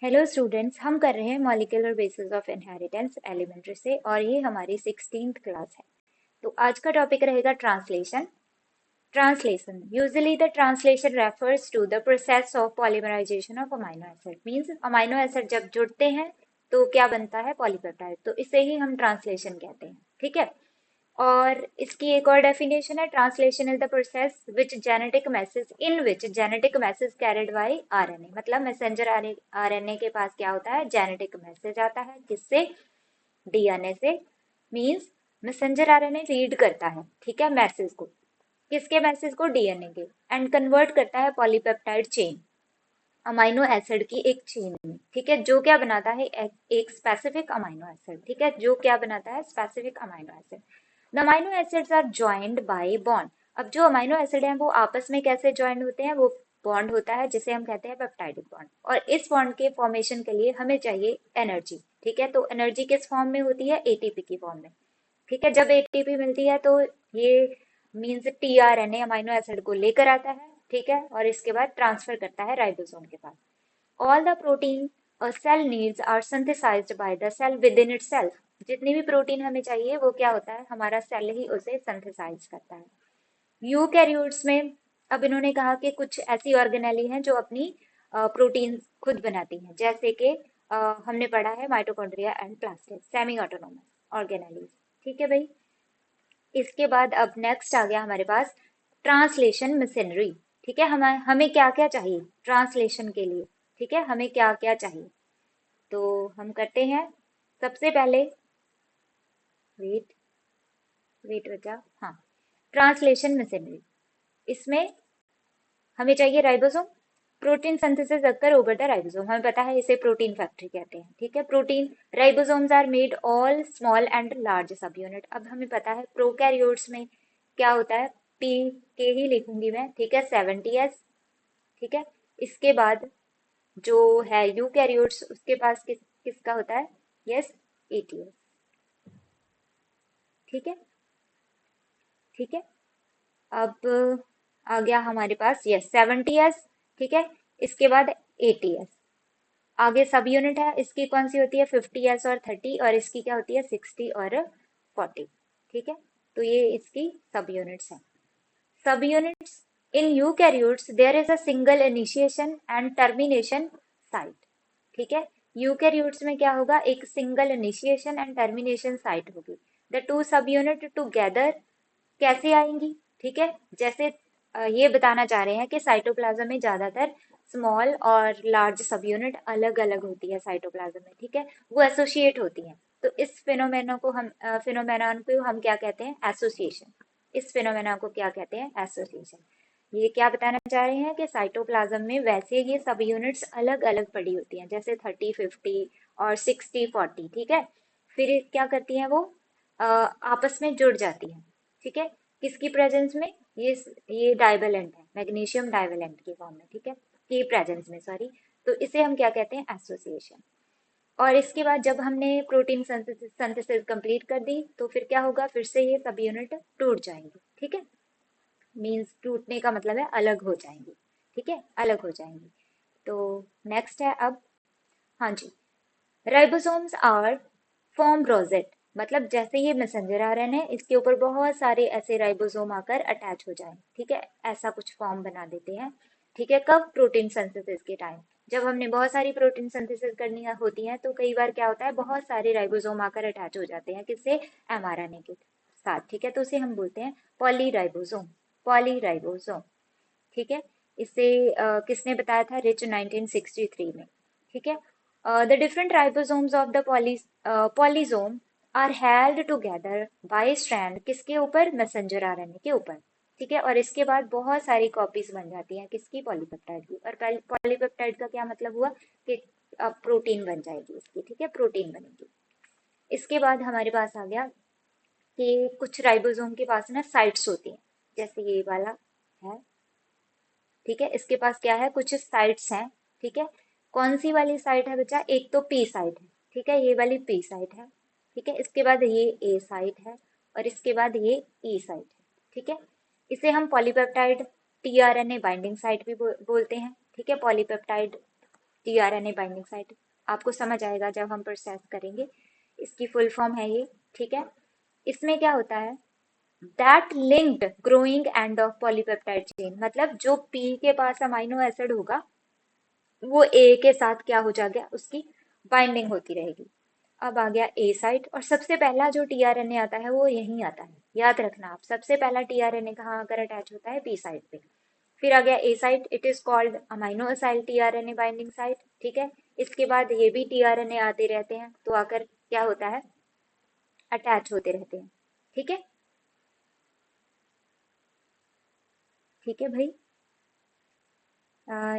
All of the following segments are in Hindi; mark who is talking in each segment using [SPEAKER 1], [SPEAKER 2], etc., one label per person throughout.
[SPEAKER 1] हेलो स्टूडेंट्स, हम कर रहे हैं molecular basis of inheritance elementary से और ये हमारी 16th क्लास है। तो आज का टॉपिक रहेगा translation. Translation usually the translation refers to the process of polymerization of amino acid. Means amino acid जब जुड़ते हैं तो क्या बनता है? पॉलीपेप्टाइड। तो इसे ही हम ट्रांसलेशन कहते हैं। ठीक है। और इसकी एक और डेफिनेशन है, translation is the process which genetic message carried by RNA. मतलब मैसेंजर आरएनए के पास क्या होता है? जेनेटिक मैसेज आता है। किससे? डीएनए से। मींस मैसेंजर आरएनए रीड करता है, ठीक है, मैसेज को। किसके मैसेज को? डीएनए के। एंड कन्वर्ट करता है पॉलीपेप्टाइड चेन, अमाइनो एसिड की एक चेन में। ठीक है, जो क्या बनाता है? एक स्पेसिफिक अमाइनो एसिड। ठीक है, जो क्या बनाता है? Specific amino acid. The amino acids are joined by bond. अब जो अमाइनो एसिड हैं वो आपस में कैसे ज्वाइंड होते हैं? वो बॉन्ड होता है जिसे हम कहते हैं पेप्टाइडिक बॉन्ड। और इस बॉन्ड के फॉर्मेशन के लिए हमें चाहिए एनर्जी। ठीक है, तो एनर्जी किस फॉर्म में होती है? एटीपी की फॉर्म में। ठीक है, जब एटीपी मिलती है तो ये मीन्स टीआरएनए अमाइनो एसिड को लेकर आता है। ठीक है, और इसके बाद ट्रांसफर करता है राइबोसोम के पास। All the protein a cell needs are synthesized by the cell within itself। जितनी भी प्रोटीन हमें चाहिए वो क्या होता है? हमारा सेल ही उसे सिंथेसाइज करता है। यूकैरियोट्स में अब इन्होंने कहा कि कुछ ऐसी ऑर्गेनेली हैं जो अपनी प्रोटीन खुद बनाती हैं, जैसे कि हमने पढ़ा है mitochondria and plastid, semi autonomous organelles. ठीक है भाई। इसके बाद अब नेक्स्ट आ गया हमारे पास ट्रांसलेशन मशीनरी। ठीक है, हमें क्या क्या चाहिए ट्रांसलेशन के लिए? ठीक है, हमें क्या क्या चाहिए? तो हम करते हैं सबसे पहले। वेट वेट बचा। हाँ, ट्रांसलेशन मशीनरी। इसमें हमें चाहिए ribosome. Protein synthesis occur over the ribosome. हमें पता है इसे प्रोटीन फैक्ट्री कहते हैं। ठीक है, protein ribosomes are made all small and large subunit. अब हमें पता है प्रोकैरियोट्स में क्या होता है? पी के ही लिखूंगी मैं। ठीक है, 70s। ठीक है, इसके बाद जो है यूकैरियोट्स उसके पास किसका होता है? Yes, 80s। ठीक है। ठीक है, अब आ गया हमारे पास यस 70s। ठीक है, इसके बाद 80s। आगे सब यूनिट है, इसकी कौन सी होती है? 50s और 30, और इसकी क्या होती है? 60 और 40। ठीक है, तो ये इसकी सब यूनिट्स हैं। Subunits in eukaryotes there is a single initiation and termination site. ठीक है, यूकैरियोट्स में क्या होगा? एक single initiation and termination site होगी। The two subunit together कैसे आएंगी? ठीक है, जैसे ये बताना चाह रहे हैं कि साइटोप्लाज्म में ज्यादातर स्मॉल और लार्ज सब यूनिट अलग अलग होती है साइटोप्लाज्म में। ठीक है, वो एसोसिएट होती हैं। तो इस फिनोमेनन को हम क्या कहते हैं? एसोसिएशन। इस फिनोमेना को क्या कहते हैं? एसोसिएशन। ये क्या बताना चाह रहे हैं कि साइटोप्लाज्म में वैसे ये सब यूनिट्स अलग अलग पड़ी होती हैं, जैसे 30, 50 और 60, 40। ठीक है, फिर क्या करती हैं वो? आपस में जुड़ जाती हैं। ठीक है, किसकी प्रेजेंस में? ये डाइवेलेंट है, मैग्नीशियम डाइवेलेंट की फॉर्म में। ठीक है, की प्रेजेंस में, सॉरी। तो इसे हम क्या कहते हैं? एसोसिएशन। और इसके बाद जब हमने प्रोटीन सिंथेसिस कंप्लीट कर दी तो फिर क्या होगा? फिर से ये सब यूनिट टूट जाएंगे। ठीक है, मीन्स टूटने का मतलब है अलग हो जाएंगी। ठीक है, अलग हो जाएंगी। तो नेक्स्ट है अब। हाँ जी, राइबोसोम्स आर फॉर्म रोजेट। मतलब जैसे ये मैसेंजर आरएनए है, इसके ऊपर बहुत सारे ऐसे राइबोसोम आकर अटैच हो जाएं। ठीक है, ऐसा कुछ फॉर्म बना देते हैं। ठीक है, कब? प्रोटीन सिंथेसिस के टाइम। जब हमने बहुत सारी प्रोटीन सिंथेसिस करनी होती है तो कई बार क्या होता है? बहुत सारे राइबोसोम आकर अटैच हो जाते हैं। किससे? एमआरएनए के साथ। ठीक है, तो उसे हम बोलते हैं पॉलीराइबोसोम। पॉलीराइबोसोम। ठीक है, इसे किसने बताया था? रिच 1963 में। ठीक है, the different ribosomes of the polysome are held together by strand. किसके ऊपर? मैसेंजर आरएनए के ऊपर। ठीक है, और इसके बाद बहुत सारी कॉपीज बन जाती हैं किसकी? पॉलीपेप्टाइड की। और पॉलीपेप्टाइड का क्या मतलब हुआ? कि अब प्रोटीन बन जाएगी इसकी। ठीक है, प्रोटीन बनेगी। इसके बाद हमारे पास आ गया कि कुछ राइबोसोम के पास ना साइट्स होती हैं, जैसे ये वाला है। ठीक है, इसके पास क्या है? कुछ साइट्स हैं। ठीक है, कौन सी वाली साइट है बच्चा? एक तो पी साइट है। ठीक है, ये वाली पी साइट है। ठीक है, इसके बाद ये ए साइट है, और इसके बाद ये ई साइट है। ठीक है, इसे हम पॉलीपेप्टाइड टीआरएनए बाइंडिंग साइट भी बोलते हैं। ठीक है, पॉलीपेप्टाइड टीआरएनए बाइंडिंग साइट। आपको समझ आएगा जब हम प्रोसेस करेंगे। इसकी फुल फॉर्म है ये, ठीक है। इसमें क्या होता है, that linked growing end of polypeptide chain, मतलब जो पी के पास अमाइनो एसिड होगा वो ए के साथ क्या हो जाएगा, उसकी बाइंडिंग होती रहेगी। अब आ गया ए साइट, और सबसे पहला जो टीआरएनए आता है वो यहीं आता है, याद रखना आप, सबसे पहला टीआरएनए कहाँ आकर अटैच होता है, पी साइट पे। फिर आ गया A site, it is called aminoacyl tRNA binding site, ठीक है। इसके बाद ये भी टीआरएनए आते रहते हैं तो आकर क्या होता है, अटैच होते रहते हैं, ठीक है। ठीक है भाई।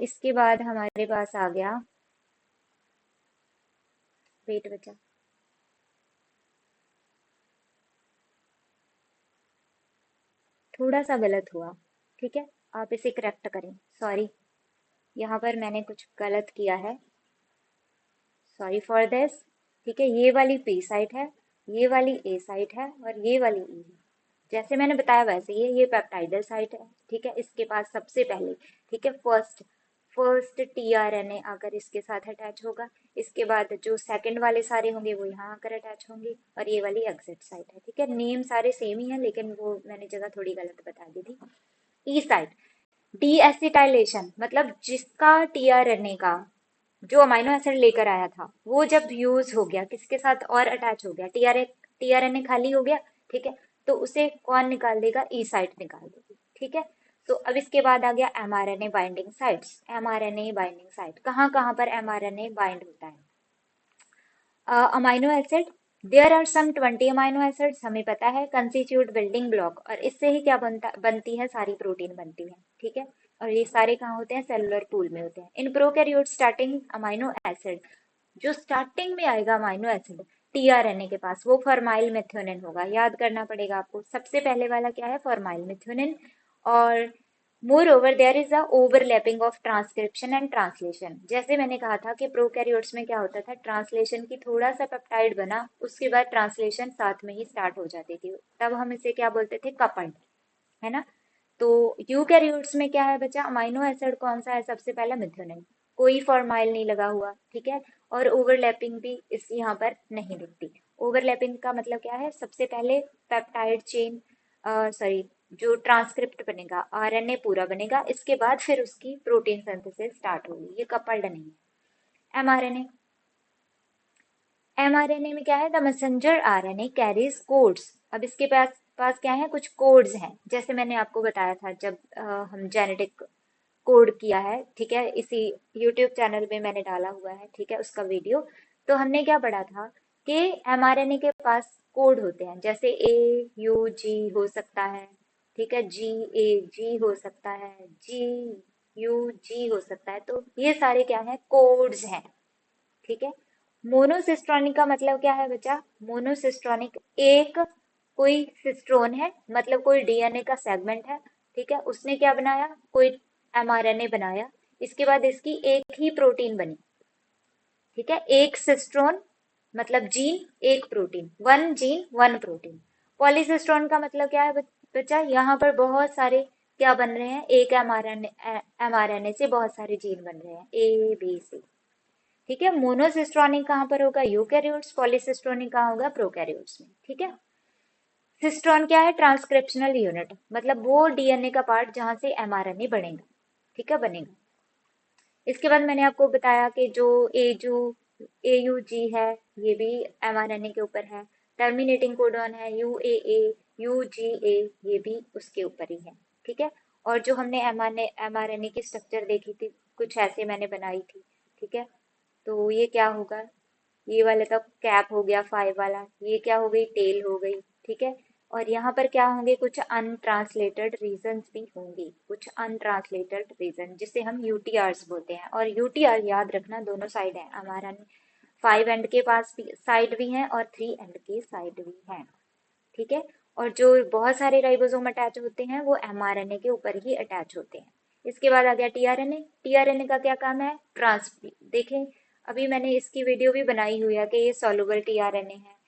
[SPEAKER 1] इसके बाद हमारे पास आ गया, वेट बचा, थोड़ा सा गलत हुआ, ठीक है, आप इसे करेक्ट करें, सॉरी, यहाँ पर मैंने कुछ गलत किया है, सॉरी फॉर दिस। ठीक है, ये वाली पी साइट है, ये वाली ए साइट है, और ये वाली ई है। जैसे मैंने बताया वैसे ये पेप्टाइडल साइट है, ठीक है। इसके पास सबसे पहले, ठीक है, फर्स्ट फर्स्ट टीआरएनए आकर इसके साथ अटैच होगा। इसके बाद जो सेकंड वाले सारे होंगे वो यहाँ आकर अटैच होंगे, और ये वाली एग्जिट साइट है, ठीक है। नेम सारे सेम ही है, लेकिन वो मैंने जगह थोड़ी गलत बता दी थी। ई साइट, डीएसिटाइलेशन, मतलब जिसका टीआरएनए का जो अमाइनो एसिड लेकर आया था वो जब यूज हो गया, किसके साथ और अटैच हो गया, टीआरएनए खाली हो गया, ठीक है। तो उसे कौन निकाल देगा, ई साइट निकाल देगी, ठीक है। तो अब इसके बाद आ गया mRNA binding sites. MRNA binding site कहाँ कहाँ पर एमआरएनए बाइंड होता है, amino acid, there are some 20 amino acids, हमें पता है, कंस्टिट्यूट बिल्डिंग ब्लॉक, और इससे ही क्या बनती है, सारी प्रोटीन बनती है, ठीक है। और ये सारे कहाँ होते हैं, सेलुलर पूल में होते हैं। In prokaryote starting amino acid, जो स्टार्टिंग में आएगा अमाइनो एसिड टीआरएनए के पास, वो फॉर्माइल मेथियोनिन होगा, याद करना पड़ेगा आपको। सबसे पहले वाला क्या है, फॉर्माइल मेथियोनिन। और moreover there is a overlapping of transcription and translation. जैसे मैंने कहा था कि प्रोकैरियोट्स में क्या होता था, ट्रांसलेशन की थोड़ा सा पेप्टाइड बना, उसके बाद ट्रांसलेशन साथ में ही स्टार्ट हो जाती थी, तब हम इसे क्या बोलते थे, कपल्ड, है ना। तो यूकैरियोट्स में क्या है बच्चा, अमाइनो एसिड कौन सा है, सबसे पहला मिथ्योनिन, कोई फॉर्माइल नहीं लगा हुआ, ठीक है। और ओवरलैपिंग भी इस यहाँ पर नहीं दिखती। ओवरलैपिंग का मतलब क्या है, सबसे पहले पेप्टाइड चेन, सॉरी, जो ट्रांसक्रिप्ट बनेगा, आरएनए पूरा बनेगा, इसके बाद फिर उसकी प्रोटीन सिंथेसिस स्टार्ट होगी, ये कपल्ड नहीं है। एमआरएनए, एमआरएनए में क्या है, the messenger RNA carries codes. अब इसके पास पास क्या है, कुछ कोड्स हैं, जैसे मैंने आपको बताया था जब हम जेनेटिक कोड किया है, ठीक है, इसी यूट्यूब चैनल में मैंने डाला हुआ है, ठीक है, उसका वीडियो। तो हमने क्या पढ़ा था कि एमआरएनए के पास कोड होते हैं, जैसे ए यू जी हो सकता है, ठीक है, जी ए जी हो सकता है, जी यू जी हो सकता है, तो ये सारे क्या है, कोड्स हैं, ठीक है। मोनोसिस्ट्रॉनिक का मतलब क्या है बच्चा, मोनोसिस्ट्रॉनिक, एक कोई सिस्ट्रोन है, मतलब कोई डीएनए का सेगमेंट है, ठीक है, उसने क्या बनाया, कोई एमआरएनए बनाया, इसके बाद इसकी एक ही प्रोटीन बनी, ठीक है। एक सिस्ट्रोन मतलब जीन, एक protein, one gene one protein. Polycistron का मतलब क्या है बच्चा, यहाँ पर बहुत सारे क्या बन रहे हैं, एक एमआरएनए एमआरएनए से बहुत सारे जीन बन रहे हैं, ए बी सी, ठीक है। मोनोसिस्ट्रॉनिक कहाँ पर होगा, यूकैरियोट्स, पॉलीसिस्ट्रॉनिक कहाँ होगा, प्रोकैरियोट्स में, ठीक है। सिस्ट्रॉन क्या है, ट्रांसक्रिप्शनल यूनिट, मतलब वो डीएनए का पार्ट जहां से एमआरएनए बनेगा, ठीक है, बनेगा। इसके बाद मैंने आपको बताया कि जो एयूजी है, ये भी एमआरएनए के ऊपर है। टर्मिनेटिंग कोडॉन है यूएए, यूजीए, ये भी उसके ऊपर ही है, ठीक है। और जो हमने एमआरएनए की स्ट्रक्चर देखी थी, कुछ ऐसे मैंने बनाई थी, ठीक है। तो ये क्या होगा, ये वाला तो कैप हो गया, फाइव वाला, ये क्या हो गई, टेल हो गई, ठीक है। और यहाँ पर क्या होंगे, कुछ अनट्रांसलेटेड रीजंस भी होंगे, कुछ अनट्रांसलेटेड रीजन, जिसे हम यूटीआरस बोलते हैं। और यूटीआर याद रखना, दोनों साइड है, हमारा फाइव एंड के पास भी साइड भी हैं और थ्री एंड के साइड भी हैं, ठीक है। और जो बहुत सारे राइबोसोम अटैच होते हैं वो एमआरएनए के ऊपर ही अटैच होते हैं। इसके बाद आ गया टीआरएनए। टीआरएनए का क्या काम है, देखें, अभी मैंने इसकी वीडियो भी बनाई हुई है कि ये सॉल्युबल टीआरएनए है।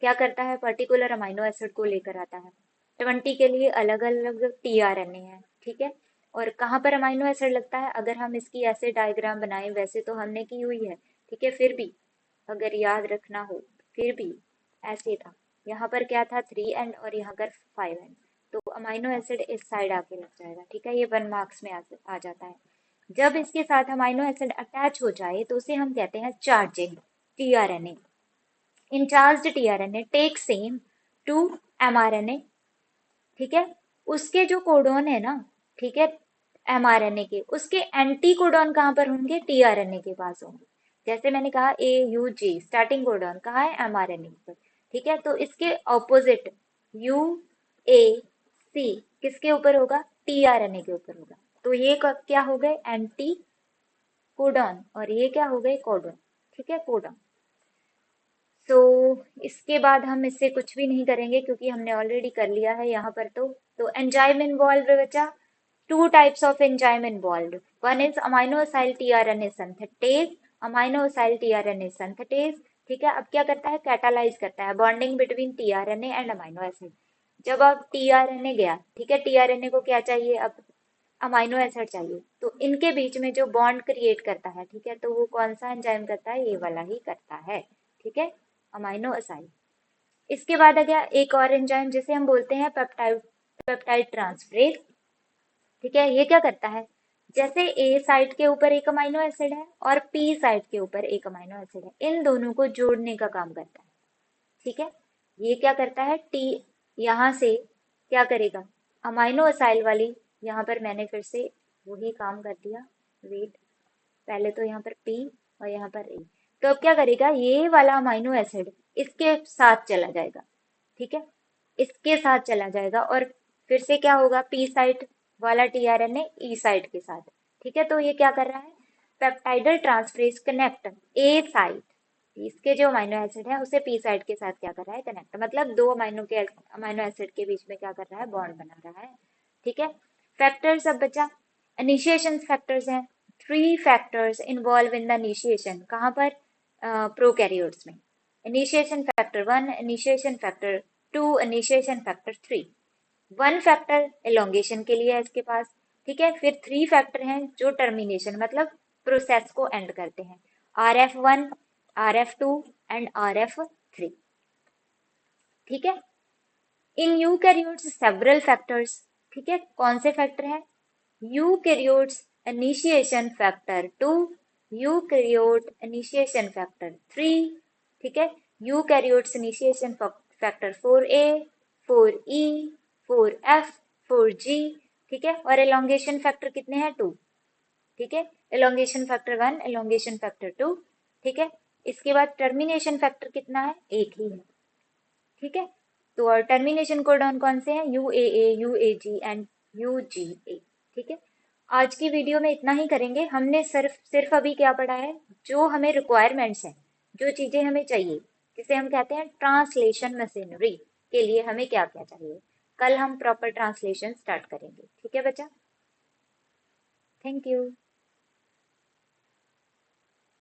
[SPEAKER 1] क्या करता है, पर्टिकुलर अमाइनो एसिड को लेकर आता है, 20 के लिए अलग अलग टीआरएनए है, ठीक है। और कहाँ पर अमाइनो एसिड लगता है, अगर हम इसकी ऐसे डायग्राम बनाएं, वैसे तो हमने की हुई है, ठीक है, फिर भी अगर याद रखना हो, फिर भी ऐसे था, यहाँ पर क्या था 3 एंड और यहाँ पर 5 एंड, तो अमाइनो एसिड इस साइड आके लग जाएगा, ठीक है, ये 1 मार्क्स में आ जाता है। जब इसके साथ अमाइनो एसिड अटैच हो जाए तो उसे हम कहते हैं चार्जिंग, टीआरएनए। इन charged tRNA take same to mRNA, ठीक है, उसके जो कोडॉन है ना, ठीक है, एमआरएनए के, उसके एंटी कोडॉन कहाँ पर होंगे, टीआरएनए के पास होंगे। जैसे मैंने कहा AUG स्टार्टिंग कोडॉन कहाँ है, एमआरएनए पर, ठीक है, तो इसके ऑपोजिट UAC किसके ऊपर होगा, टीआरएनए के ऊपर होगा। तो ये क्या हो गए, एंटी कोडॉन, और ये क्या हो गए, कोडॉन, ठीक है, कोडॉन। तो इसके बाद हम इससे कुछ भी नहीं करेंगे क्योंकि हमने ऑलरेडी कर लिया है यहाँ पर। तो एंजाइम इन्वॉल्व बचा, two types of enzyme involve, one is amino acid tRNA synthetase, amino acid tRNA synthetase, ठीक है। अब क्या करता है, कैटालाइज करता है bonding between tRNA and amino acid. जब अब टीआरएनए गया, ठीक है, टीआरएनए को क्या चाहिए, अब अमाइनो एसिड चाहिए, तो इनके बीच में जो बॉन्ड क्रिएट करता है, ठीक है, तो वो कौन सा एंजाइम करता है, ये वाला ही करता है, ठीक है, अमाइनो एसिड। इसके बाद आ गया एक और एंजाइम जिसे हम बोलते हैं पेप्टाइड, पेप्टाइड ट्रांसफरेज, ठीक है। ये क्या करता है, जैसे ए साइट के ऊपर एक अमाइनो एसिड है और पी साइट के ऊपर एक अमाइनो एसिड है, इन दोनों को जोड़ने का काम करता है, ठीक है। ये क्या करता है, टी यहाँ से क्या करेगा, अमाइनो एसिड वाली, यहाँ पर मैंने फिर से वही काम कर दिया, वेट, पहले तो यहाँ पर पी और यहाँ पर ए, तो अब क्या करेगा, ये वाला अमाइनो एसिड इसके साथ चला जाएगा, ठीक है, इसके साथ चला जाएगा और फिर से क्या होगा, पी साइट वाला टीआरएनए ई साइट के साथ, ठीक है। तो ये क्या कर रहा है, पेप्टाइडल ट्रांसफरेज कनेक्ट ए साइट, इसके जो अमाइनो एसिड है उसे पी साइट के साथ क्या कर रहा है, कनेक्ट, मतलब दो अमाइनो एसिड के बीच में क्या कर रहा है, बॉन्ड बना रहा है, ठीक है। फैक्टर्स अब बचा, इनिशिएशन फैक्टर्स हैं, 3 factors involve in the initiation, कहाँ पर, प्रोकैरियोट्स में, initiation factor 1, initiation factor 2, initiation factor 3। 1 factor elongation के लिए है इसके पास, ठीक है, फिर 3 फैक्टर हैं जो टर्मिनेशन मतलब प्रोसेस को एंड करते हैं, RF1, RF2 एंड RF3, ठीक है। इन यूकैरियोट्स सेवरल फैक्टर्स, ठीक है, कौन से फैक्टर हैं, eukaryotes initiation factor 2, eukaryote initiation factor 3, ठीक है, eukaryotes initiation factor 4A, 4E, 4F, 4G, ठीक है, और एलोंगेशन फैक्टर कितने हैं, 2, ठीक है, एलोंगेशन फैक्टर 1, एलोंगेशन फैक्टर 2, ठीक है। इसके बाद टर्मिनेशन फैक्टर कितना है, एक ही है, ठीक है। तो और टर्मिनेशन कोडॉन कौन से हैं, UAA, UAG एंड UGA, ठीक है। आज की वीडियो में इतना ही करेंगे, हमने सिर्फ सिर्फ अभी क्या पढ़ा है, जो हमें रिक्वायरमेंट्स हैं, जो चीजें हमें चाहिए, जिसे हम कहते हैं ट्रांसलेशन मशीनरी के लिए हमें क्या क्या चाहिए, कल हम प्रॉपर ट्रांसलेशन स्टार्ट करेंगे, ठीक है बच्चा, थैंक यू।